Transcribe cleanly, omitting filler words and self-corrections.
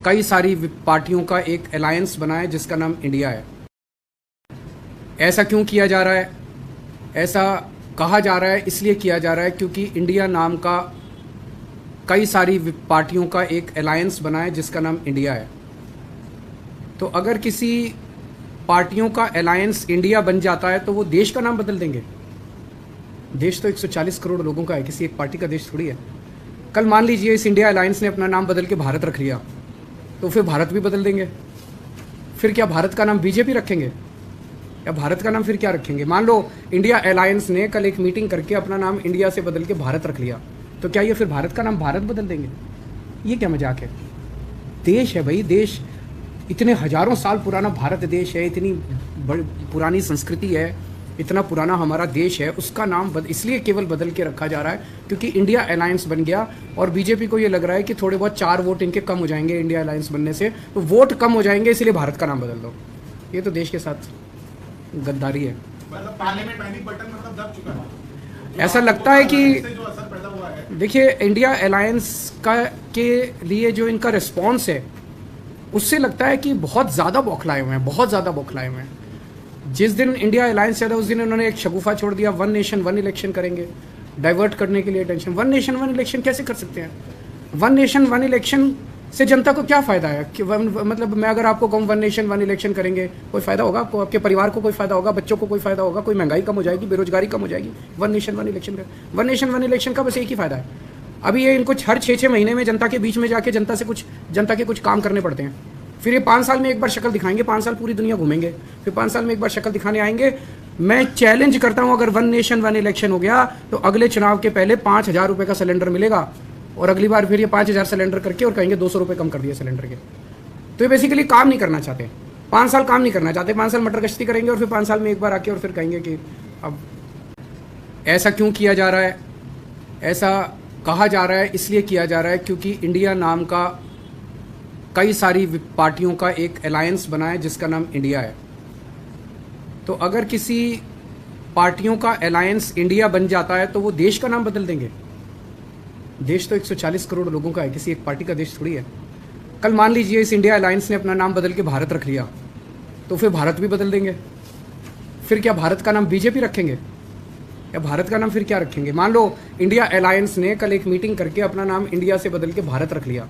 कई सारी पार्टियों का एक अलायंस बना है जिसका नाम इंडिया है। ऐसा क्यों किया जा रहा है? ऐसा कहा जा रहा है, इसलिए किया जा रहा है क्योंकि इंडिया नाम का कई सारी पार्टियों का एक अलायंस बना है जिसका नाम इंडिया है। तो अगर किसी पार्टियों का अलायंस इंडिया बन जाता है तो वो देश का नाम बदल देंगे। देश तो 140 करोड़ लोगों का है, किसी एक पार्टी का देश थोड़ी है। कल मान लीजिए इस इंडिया अलायंस ने अपना नाम बदल के भारत रख लिया, तो फिर भारत भी बदल देंगे। फिर क्या भारत का नाम बीजेपी रखेंगे या भारत का नाम फिर क्या रखेंगे? मान लो इंडिया अलायंस ने कल एक मीटिंग करके अपना नाम इंडिया से बदल के भारत रख लिया, तो क्या ये फिर भारत का नाम भारत बदल देंगे? ये क्या मजाक है? देश है भाई, देश इतने हजारों साल पुराना भारत देश है, इतनी बड़ी पुरानी संस्कृति है, इतना पुराना हमारा देश है, उसका नाम इसलिए केवल बदल के रखा जा रहा है क्योंकि इंडिया अलायंस बन गया और बीजेपी को ये लग रहा है कि थोड़े बहुत 4 वोट इनके कम हो जाएंगे इंडिया अलायंस बनने से, तो वोट कम हो जाएंगे इसलिए भारत का नाम बदल दो। ये तो देश के साथ गद्दारी है। मतलब पार्लियामेंट पैनिक बटन मतलब दब चुका है। ऐसा लगता है कि जो असर पैदा हुआ है, देखिए इंडिया अलायंस का के लिए जो इनका रिस्पॉन्स है उससे लगता है कि बहुत ज़्यादा बौखलाए हुए हैं, बहुत ज़्यादा बौखलाए हुए हैं। जिस दिन इंडिया अलायंस चला उस दिन उन्होंने एक शगुफा छोड़ दिया, 1 नेशन 1 इलेक्शन करेंगे, डाइवर्ट करने के लिए टेंशन। 1 नेशन 1 इलेक्शन कैसे कर सकते हैं? 1 नेशन 1 इलेक्शन से जनता को क्या फ़ायदा है कि मतलब मैं अगर आपको कहूँ 1 नेशन 1 इलेक्शन करेंगे, कोई फ़ायदा होगा आपको? आपके परिवार को कोई फ़ायदा होगा? बच्चों को कोई फ़ायदा होगा? कोई महंगाई कम हो जाएगी, बेरोजगारी कम हो जाएगी 1 नेशन 1 इलेक्शन का? 1 नेशन 1 इलेक्शन का बस एक ही फ़ायदा है, अभी ये इनको हर 6-6 महीने में जनता के बीच में जाके जनता के कुछ काम करने पड़ते हैं। फिर ये 5 साल में एक बार शक्ल दिखाएंगे, 5 साल पूरी दुनिया घूमेंगे, फिर 5 साल में एक बार शक्ल दिखाने आएंगे। मैं चैलेंज करता हूं, अगर 1 नेशन 1 इलेक्शन हो गया तो अगले चुनाव के पहले 5,000 रुपये का सिलेंडर मिलेगा और अगली बार फिर ये 5,000 सिलेंडर करके और कहेंगे 200 रुपये कम कर दिए सिलेंडर के। तो ये बेसिकली काम नहीं करना चाहते, 5 साल काम नहीं करना चाहते, 5 साल मटर गश्ती करेंगे और फिर 5 साल में एक बार आके और फिर कहेंगे कि अब ऐसा क्यों किया जा रहा है? ऐसा कहा जा रहा है, इसलिए किया जा रहा है क्योंकि इंडिया नाम का कई सारी पार्टियों का एक अलायंस बना है जिसका नाम इंडिया है। तो अगर किसी पार्टियों का अलायंस इंडिया बन जाता है तो वो देश का नाम बदल देंगे। देश तो 140 करोड़ लोगों का है, किसी एक पार्टी का देश थोड़ी है। कल मान लीजिए इस इंडिया अलायंस ने अपना नाम बदल के भारत रख लिया, तो फिर भारत भी बदल देंगे। फिर क्या भारत का नाम बीजेपी रखेंगे या भारत का नाम फिर क्या रखेंगे? मान लो इंडिया अलायंस ने कल एक मीटिंग करके अपना नाम इंडिया से बदल के भारत रख लिया,